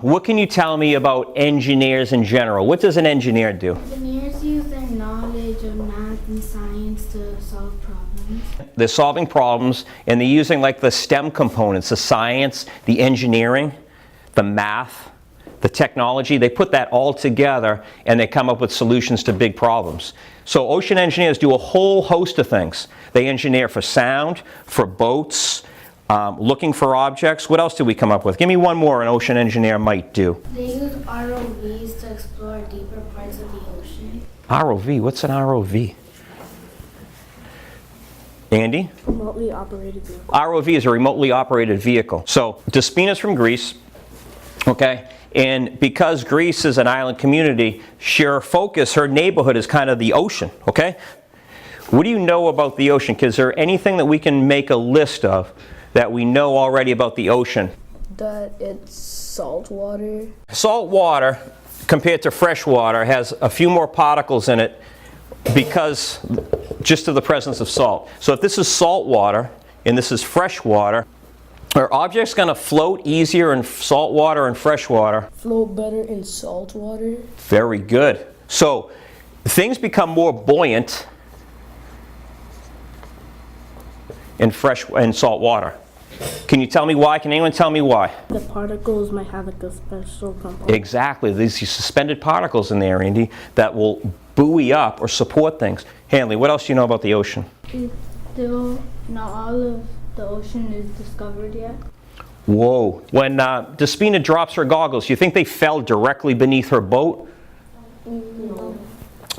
what can you tell me about engineers in general? What does an engineer do? Engineers use their knowledge of math and science to solve problems. They're solving problems, and they're using like the STEM components, the science, the engineering, the math, the technology. They put that all together, and they come up with solutions to big problems. So ocean engineers do a whole host of things. They engineer for sound, for boats, looking for objects. What else did we come up with? Give me one more an ocean engineer might do. They use ROVs to explore deeper parts of the ocean. ROV, what's an ROV? Andy? Remotely operated vehicle. ROV is a remotely operated vehicle. So Despina's from Greece, okay? And because Greece is an island community, her focus, her neighborhood is kind of the ocean, okay? What do you know about the ocean? Is there anything that we can make a list of that we know already about the ocean? That it's salt water. Salt water, compared to fresh water, has a few more particles in it because just of the presence of salt. So if this is salt water and this is fresh water, are objects going to float easier in salt water and fresh water? Float better in salt water. Very good. So things become more buoyant in fresh and salt water. Can you tell me why? Can anyone tell me why? The particles might have like a special component. Exactly. These suspended particles in there, Andy, that will buoy up or support things. Hanley, what else do you know about the ocean? Still, not all of the ocean is discovered yet. Whoa. When Despina drops her goggles, you think they fell directly beneath her boat? No.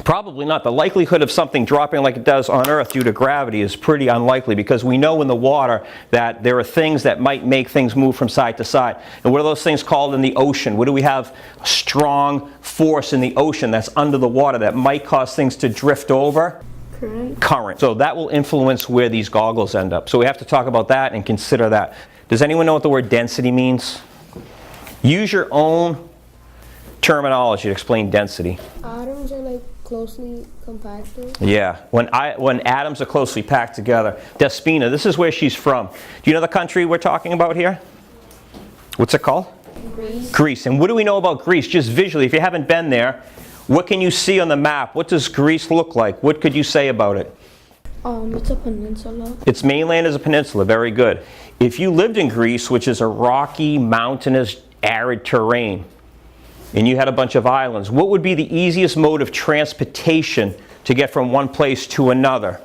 Probably not. The likelihood of something dropping like it does on Earth due to gravity is pretty unlikely, because we know in the water that there are things that might make things move from side to side. And what are those things called in the ocean? What do we have? A strong force in the ocean that's under the water that might cause things to drift over? Current. Current. So that will influence where these goggles end up. So we have to talk about that and consider that. Does anyone know what the word density means? Use your own terminology to explain density. Atoms are like closely compacted. Yeah, when atoms are closely packed together. Despina, this is where she's from. Do you know the country we're talking about here? What's it called? Greece. Greece. And what do we know about Greece? Just visually, if you haven't been there, what can you see on the map? What does Greece look like? What could you say about it? It's a peninsula. Its mainland is a peninsula. Very good. If you lived in Greece, which is a rocky, mountainous, arid terrain, and you had a bunch of islands, what would be the easiest mode of transportation to get from one place to another?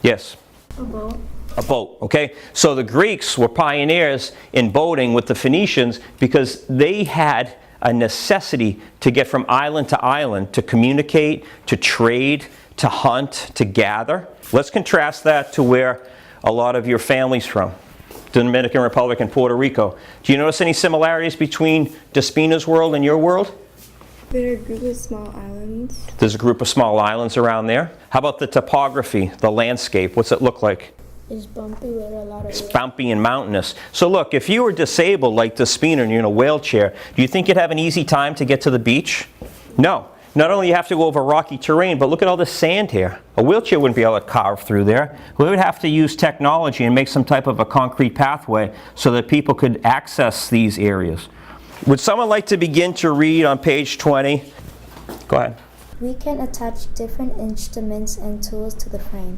Yes? A boat. A boat, okay? So the Greeks were pioneers in boating with the Phoenicians because they had a necessity to get from island to island, to communicate, to trade, to hunt, to gather. Let's contrast that to where a lot of your family's from. Dominican Republic and Puerto Rico. Do you notice any similarities between Despina's world and your world? There are a group of small islands. There's a group of small islands around there. How about the topography, the landscape? What's it look like? It's bumpy with a lot of It's bumpy and mountainous. So look, if you were disabled like Despina and you're in a wheelchair, do you think you'd have an easy time to get to the beach? No. Not only you have to go over rocky terrain, but look at all this sand here. A wheelchair wouldn't be able to carve through there. We would have to use technology and make some type of a concrete pathway so that people could access these areas. Would someone like to begin to read on page 20? Go ahead. We can attach different instruments and tools to the frame,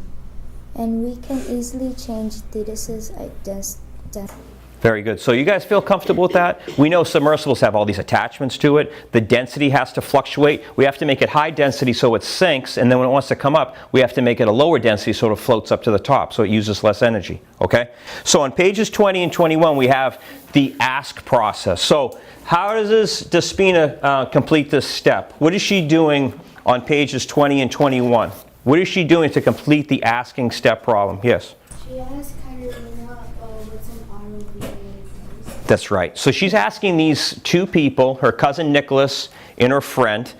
and we can easily change Thetis's density. Very good. So you guys feel comfortable with that? We know submersibles have all these attachments to it. The density has to fluctuate. We have to make it high density so it sinks, and then when it wants to come up, we have to make it a lower density so it floats up to the top, so it uses less energy. Okay? So on pages 20 and 21, we have the ask process. So how does this Despina complete this step? What is she doing on pages 20 and 21? What is she doing to complete the asking step problem? Yes? She asked Katerina what's an ROV. That's right. So she's asking these two people, her cousin Nicholas and her friend,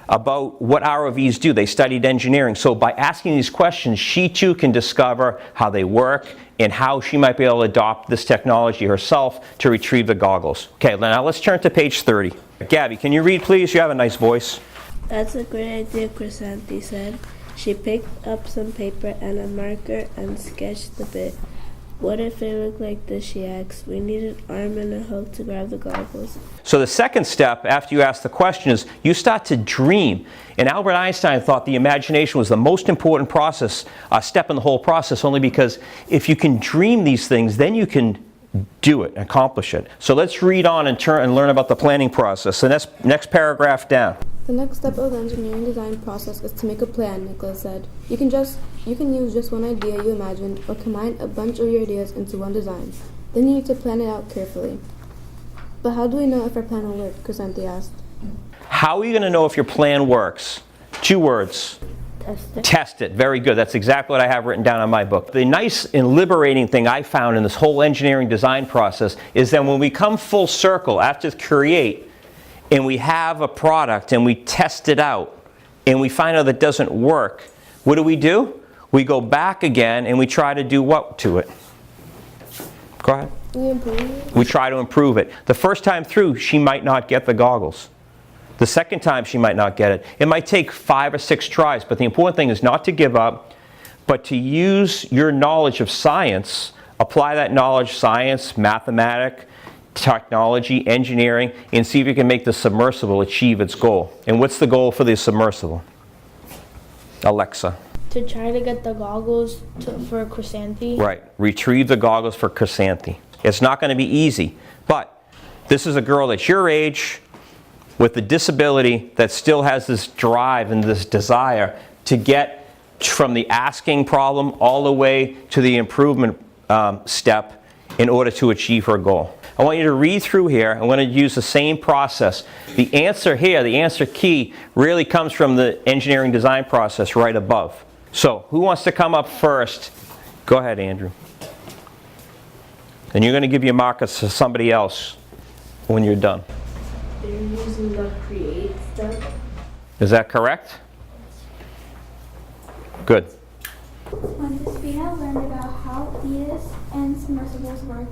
about what ROVs do. They studied engineering. So by asking these questions, she too can discover how they work and how she might be able to adopt this technology herself to retrieve the goggles. Okay, now let's turn to page 30. Gabby, can you read, please? You have a nice voice. That's a great idea, Chrysanthi said. She picked up some paper and a marker and sketched the bit What if it looked like this, she asked. We need an arm and a hook to grab the goggles. So the second step after you ask the question is you start to dream. And Albert Einstein thought the imagination was the most important step in the whole process, only because if you can dream these things, then you can do it, accomplish it. So let's read on and learn about the planning process. The next paragraph down. The next step of the engineering design process is to make a plan, Nicholas said. You can use just one idea you imagined or combine a bunch of your ideas into one design. Then you need to plan it out carefully. But how do we know if our plan will work? Chrysanthi asked. How are you going to know if your plan works? 2 words. Test it. Test it. Very good. That's exactly what I have written down on my book. The nice and liberating thing I found in this whole engineering design process is that when we come full circle after create, and we have a product and we test it out and we find out that it doesn't work, what do? We go back again and we try to do what to it? Go ahead. We improve it. We try to improve it. The first time through, she might not get the goggles. The second time, she might not get it. It might take 5 or 6 tries, but the important thing is not to give up, but to use your knowledge of science, apply that knowledge, science, mathematics, technology, engineering, and see if you can make the submersible achieve its goal. And what's the goal for the submersible? Alexa. To try to get the goggles for Chrysanthi. Right. Retrieve the goggles for Chrysanthi. It's not going to be easy, but this is a girl that's your age with a disability that still has this drive and this desire to get from the asking problem all the way to the improvement step in order to achieve her goal. I want you to read through here. I'm going to use the same process. The answer here, the answer key, really comes from the engineering design process right above. So, who wants to come up first? Go ahead, Andrew. And you're going to give your markers to somebody else when you're done. They're using the create step. Is that correct? Good. When Despina learned about how EiE and submersibles work,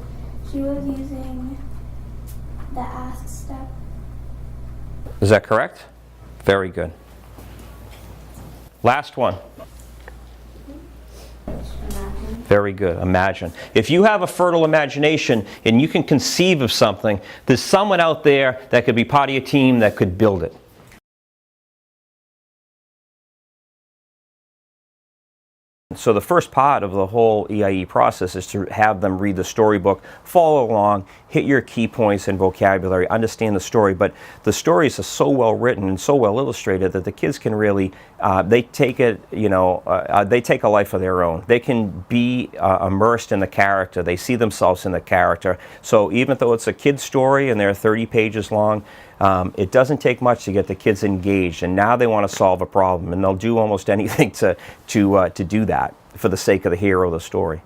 she was using the ask step. Is that correct? Very good. Last one. Very good. Imagine. If you have a fertile imagination and you can conceive of something, there's someone out there that could be part of your team that could build it. So the first part of the whole EiE process is to have them read the storybook, follow along, hit your key points and vocabulary, understand the story. But the stories are so well written and so well illustrated that the kids can really, they take it, they take a life of their own. They can be immersed in the character. They see themselves in the character. So even though it's a kid's story and they're 30 pages long, it doesn't take much to get the kids engaged, and now they want to solve a problem, and they'll do almost anything to do that for the sake of the hero of the story.